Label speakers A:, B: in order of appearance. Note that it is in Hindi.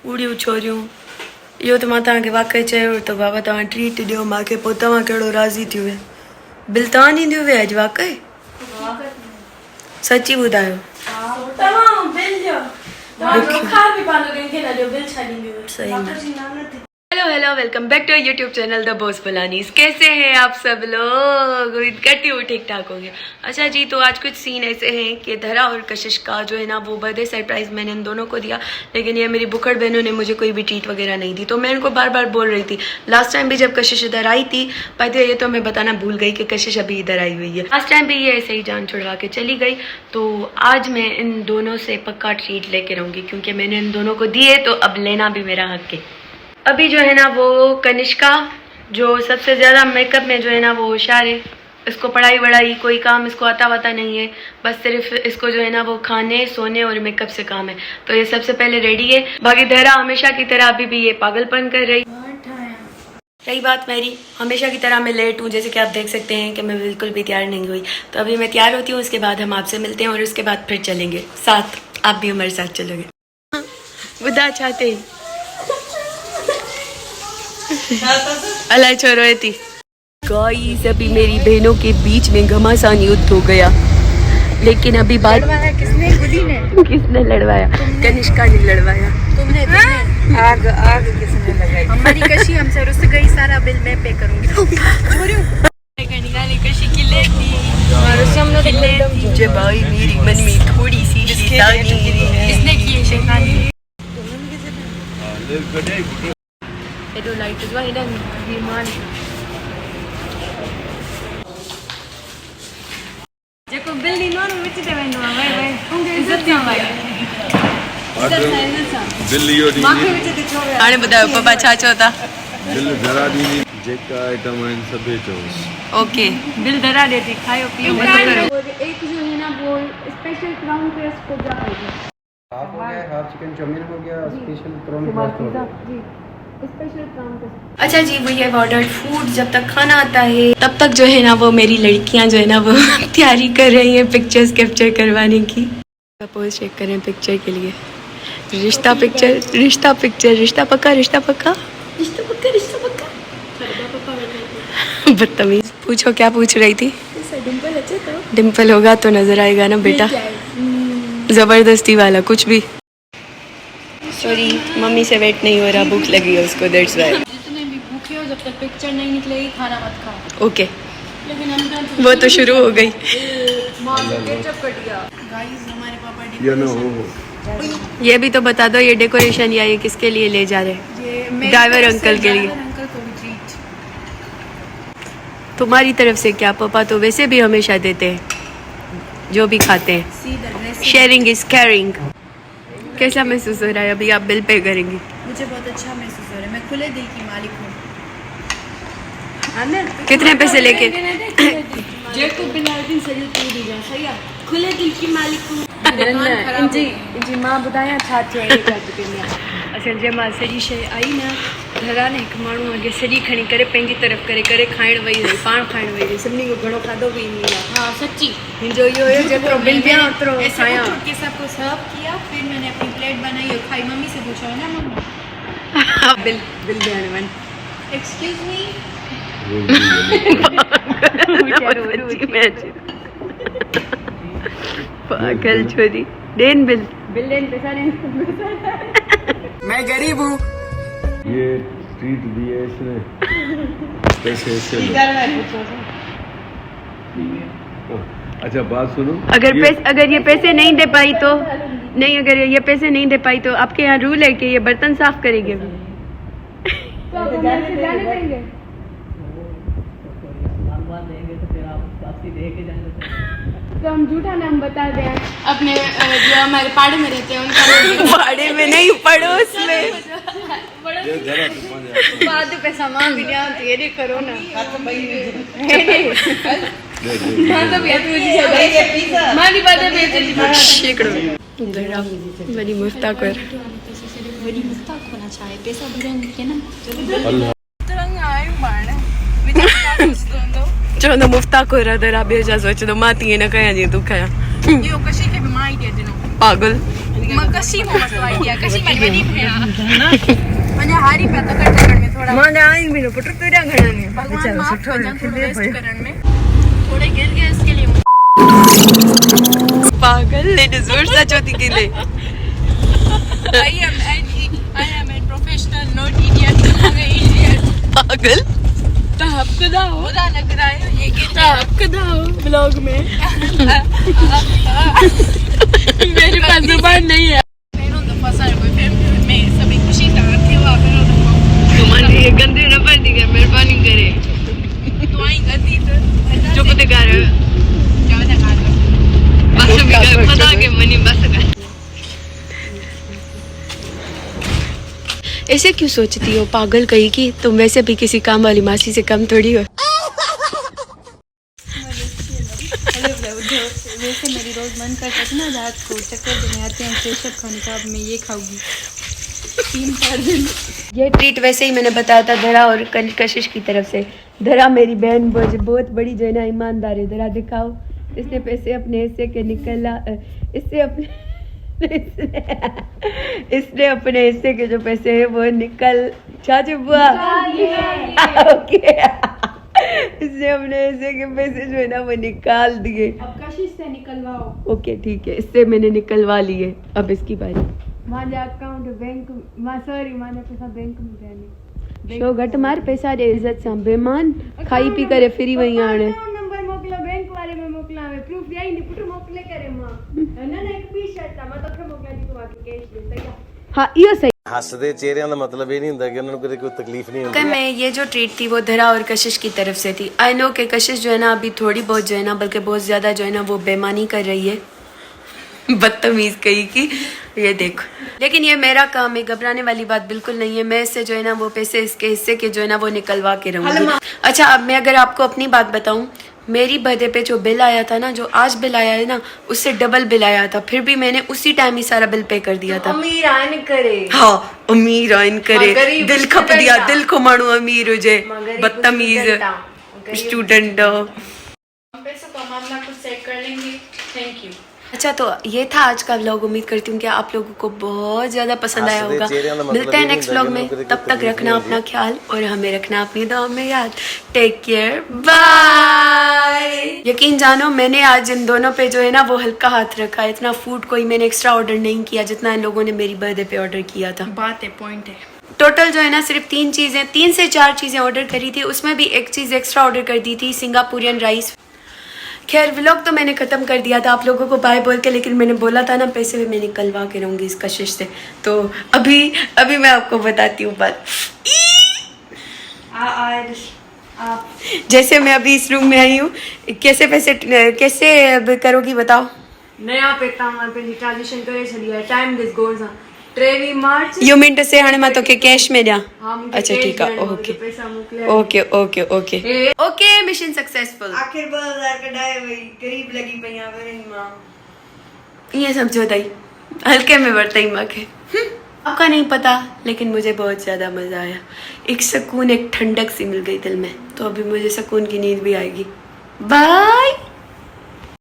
A: उड़ियूं छोरियूं इहो त मां तव्हांखे वाक़ई चयो त बाबा तव्हां ट्रीट ॾियो मूंखे पोइ तव्हां कहिड़ो राज़ी थी विया बिल तव्हां ॾींदी हुई अॼु वाक़ई सची ॿुधायो सही में hello hello welcome back to YouTube channel the boss Balanis. कैसे हैं आप सब लोग? उम्मीद करती हूँ ठीक ठाक होंगे। अच्छा जी, तो आज कुछ सीन ऐसे हैं कि धरा और कशिश का जो है ना वो बर्थडे सरप्राइज मैंने इन दोनों को दिया, लेकिन ये मेरी बुखड़ बहनों ने मुझे कोई भी ट्रीट वगैरह नहीं दी। तो मैं इनको बार बार बोल रही थी, लास्ट टाइम भी जब कशिश इधर आई थी, पर ये तो मैं बताना भूल गई कि कशिश अभी इधर आई हुई है। लास्ट टाइम भी ये ऐसे ही जान छुड़वा के चली गई, तो आज मैं इन दोनों से पक्का ट्रीट लेके रहूँगी, क्योंकि मैंने इन दोनों को दिए तो अब लेना भी मेरा हक है। अभी जो है ना वो कनिष्का जो सबसे ज़्यादा मेकअप में जो है ना वो होशियार है, इसको पढ़ाई वढ़ाई कोई काम इसको आता वाता नहीं है, बस सिर्फ इसको जो है ना वो खाने सोने और मेकअप से काम है। तो ये सबसे पहले रेडी है। बाकी धरा हमेशा की तरह अभी भी ये पागलपन कर रही बात मेरी, हमेशा की तरह मैं लेट हूँ, जैसे कि आप देख सकते हैं कि मैं बिल्कुल भी तैयार नहीं हुई। तो अभी मैं तैयार होती हूँ, उसके बाद हम आपसे मिलते हैं और उसके बाद फिर चलेंगे साथ, आप भी हमारे साथ चलोगे। बुदा चाहते ही अल्लाह छोरो थी। गाइस अभी मेरी बहनों के बीच में घमासान युद्ध हो गया, लेकिन अभी बात
B: किसने गुली ने
A: किसने लड़वाया? कनिष्का ने लड़वाया।
B: तुमने आग आग किसने लगाई? हमारी कशी हमसे रुस गई, सारा बिल मैं पे करूंगी।
A: कशी की लेती जब आई मेरी मन में थोड़ी सी शैतानी, किसने की है शैतानी? Itu lah itu juga dan gimana? Jeko bill ni non which de venu vai vai. इज्जत ना भाई. इज्जत नहीं ना.
C: बिल लियो दी.
B: माखे which de छोवे.
A: आने बताओ पापा छा चोता.
C: बिल जरा दी जेका आइटम आइन सबे चोस.
A: ओके बिल धरा देती, खाओ पियो मत करो।
B: एक जो है ना वो स्पेशल क्राउन पेस्ट को जा है।
D: हाफ हो गया, हाफ चिकन चाउमीन हो गया, स्पेशल प्रॉन पेस्ट हो गया
B: जी, स्पेशल क्राउन पेस्ट।
A: अच्छा जी, वी हैव ऑर्डर्ड फूड। जब तक खाना आता है तब तक जो है ना वो मेरी लड़कियां जो है ना वो तैयारी कर रही हैं पिक्चर्स कैप्चर करवाने की। सपोज चेक करें पिक्चर के लिए, रिश्ता पिक्चर, रिश्ता पिक्चर, रिश्ता पक्का, रिश्ता पक्का, रिश्ता पक्का, रिश्ता पक्का। बदतमीज। पूछो क्या पूछ रही थी?
B: डिंपल अच्छे तो
A: डिम्पल होगा तो नजर आएगा ना बेटा, जबरदस्ती वाला कुछ भी। सॉरी मम्मी से वेट नहीं हो रहा, भूख लगी है उसको, दैट्स व्हाई।
B: जितने भी भूखे हो जब तक पिक्चर नहीं निकलेगी खाना मत खाओ।
A: ओके
B: लेकिन हम
A: वो तो शुरू हो गई।
B: मां ने केचप कर दिया। गाइस हमारे पापा
C: ये नो हो।
A: ये भी तो बता दो ये डेकोरेशन या ये किसके लिए ले जा रहे हैं? ड्राइवर अंकल के लिए।
B: अंकल को भी ट्रीट।
A: तुम्हारी तरफ से क्या? पापा तो वैसे भी हमेशा देते हैं जो भी खाते हैं। Sharing is caring. कैसा महसूस हो रहा है अभी? आप बिल पे करेंगी?
B: मुझे बहुत अच्छा महसूस हो रहा है, मैं खुले दिल की मालिक हूँ।
A: कितने पैसे लेके?
B: जेको बिलाती सही तू दी जा सही है, खुले दिल की मालिक हूँ। जी जी मां ॿुधायां छा थियो आहे चुके में।
A: असल जब मां सॼी शइ आई न, धरा ने हिकु माण्हू अॻे सॼी खणी करे पंहिंजी तरफ़ करे करे खाइण वेई हुई, पाण खाइण वेई हुई, सभिनी को घणो खाधो बि ईंदी आहे।
B: हाँ सच्ची
A: मुंहिंजो इहो हुयो जेतिरो बिल ॾियां ओतिरो खायां।
B: के सबको सर्व किया, फिर मैंने अपनी प्लेट बनाई और खाई। मम्मी से पूछा है ना मम्मा
A: बिल बिल ॾियण वञ।
B: Excuse me.
A: पागल छोरी। देन बिल
B: बिल देन पैसा नहीं।
D: मैं गरीब हूँ।
C: ये ट्रीट दिए इसने पैसे से। अच्छा बात सुनो,
A: अगर ये पैसे नहीं दे पाई तो नहीं, अगर ये पैसे नहीं दे पाई तो आपके यहाँ रूल है कि ये बर्तन साफ करेंगे।
B: जाने देंगे। तो हम झूठा नाम बता दें अपने जो हमारे पाड़े में रहते हैं उनका।
A: पाड़े में नहीं, पड़ोस में।
C: ये जरा तो
B: बाद पैसा मांग लिया तो ये करो ना। मानी बात है
A: शेकड़ो बड़ी मुफ्ता कर
B: बड़ी मुफ्ता होना चाहिए, पैसा भरन के ना
C: अल्लाह
B: तरंग आए मारने विचार कुछ दो
A: चवंदो मुफ्ता को रदर आ ॿियो छा सोचंदो मां तीअं न कयां जीअं तूं कयां।
B: यो कशी के मां ही दे दिनो
A: पागल।
B: मग कशी मस्त आयडिया कशी माझी म्हणजे हारी पाता करण में थोड़ा
A: मां आई भी पुट तुरा घणा ने
B: भगवान माफ करण में थोड़े गिर गए इसके लिए
A: पागल ने जोर सा चोती के लिए
B: I am a professional not idiot I'm an idiot
A: पागल
B: बुरा लग रहा है ये गिर
A: ब्लॉग में
B: मेरे पास जुबान नहीं है पैरों तो फंसा है कोई फिर मैं सभी खुशी करती हूँ पैरों तो
A: तुम्हारी ये गंदे न बन गए मेहरबानी करे
B: तो आई गंदी तो
A: चुप ते कर
B: ज्यादा खा लो
A: बस भी पता के मनी बस कर ऐसे क्यों सोचती हो पागल कहीं की तुम वैसे भी किसी काम वाली मासी से कम थोड़ी हो
B: वैसे मेरी रोज मन करता था ना रात को चक्कर देने आते हैं फ्रेशअप खाने का अब मैं ये खाऊंगी 3-4 दिन
A: ये ट्रीट वैसे ही मैंने बताया था धरा और कशिश की तरफ से। धरा मेरी बहन बहुत बड़ी जो है ना ईमानदार है। धरा दिखाओ इसने पैसे अपने हिस्से के निकला इसने अपने हिस्से के जो पैसे है वो निकल चाचू बुआ ओके इसने अपने हिस्से के पैसे जो है ना वो निकाल दिए।
B: अब कशिश से निकलवाओ
A: ओके ठीक है इससे मैंने निकलवा लिए। अब इसकी बारी
B: माने अकाउंट बैंक सॉरी माने पैसा बैंक में देने
A: शो घट मार पैसा दे इज्जत सां बेमान खाई पी करे फिरी वही आणे
B: नंबर मोकलो बैंक वाले में मोकलावे प्रूफ यही नहीं पुट मोकले करे मां ना एक भी शर्ट ता मैं तो के मोकला दी तू आके कैश दे सही
A: हाँ यो सही।
E: हसदे चेहरिਆਂ ਦਾ ਮਤਲਬ ਇਹ ਨਹੀਂ ਹੁੰਦਾ ਕਿ ਉਹਨਾਂ ਨੂੰ ਕੋਈ ਤਕਲੀਫ नहीं होती।
A: मैं ये जो ट्रीट थी वो धरा और कशिश की तरफ से थी। आई नो कि कशिश जो है ना अभी थोड़ी बहुत जो है ना बल्कि बहुत ज्यादा जो है ना वो बेईमानी कर रही है बदतमीज कही की ये देखो। लेकिन ये मेरा काम है घबराने वाली बात बिल्कुल नहीं है। मैं इससे जो है ना वो पैसे इसके हिस्से के जो है ना वो निकलवा के रहूंगी। अच्छा अब मैं अगर आपको अपनी बात बताऊं मेरी बर्थडे पे जो बिल आया था ना जो आज बिल आया है ना उससे डबल बिल आया था फिर भी मैंने उसी टाइम ही सारा बिल पे कर दिया था।
B: अमीर आइन करे
A: हाँ अमीर आइन करे दिल खप दिया दिल को मानू अमीर हो जाए बदतमीज स्टूडेंट।
B: पैसों का मामला कुछ सेट कर लेंगे थैंक यू।
A: अच्छा तो ये था आज का व्लॉग। उम्मीद करती हूँ कि आप लोगों को बहुत ज्यादा पसंद आया होगा। मिलते हैं नेक्स्ट व्लॉग में तब तक रखना अपना ख्याल और हमें रखना अपनी दुआ में याद। Take care bye. यकीन जानो मैंने आज इन दोनों पे जो है ना वो हल्का हाथ रखा। इतना फूड कोई मैंने एक्स्ट्रा ऑर्डर नहीं किया जितना इन लोगों ने मेरी बर्थडे पे ऑर्डर किया था।
B: बात है पॉइंट है
A: टोटल जो है ना सिर्फ 3 से 4 चीजें ऑर्डर करी थी उसमें भी एक चीज एक्स्ट्रा ऑर्डर कर दी थी सिंगापुरियन राइस। खैर व्लॉग तो मैंने ख़त्म कर दिया था आप लोगों को बाय बोल के लेकिन मैंने बोला था ना पैसे भी मैं निकलवा के रहूँगी इस कशिश से। तो अभी मैं आपको बताती हूँ बात। जैसे मैं अभी इस रूम में आई हूँ कैसे करोगी बताओ।
B: नया पेता पे ट्रांजिशन करे छलिया time this goes 23 March
A: you mean to say हाणे मां तोखे कैश में ॾियां। अच्छा ठीक है ओके
B: पैसा मोकले
A: okay okay okay okay mission successful.
B: आखिर 2000 कढाए वही गरीब लगी पईया वरी मां
A: ये समझो तई हल्के में वरतई मांखे आपका नहीं पता लेकिन मुझे बहुत ज्यादा मजा आया। एक सुकून एक ठंडक सी मिल गई दिल में तो अभी मुझे सुकून की नींद भी आएगी। बाय।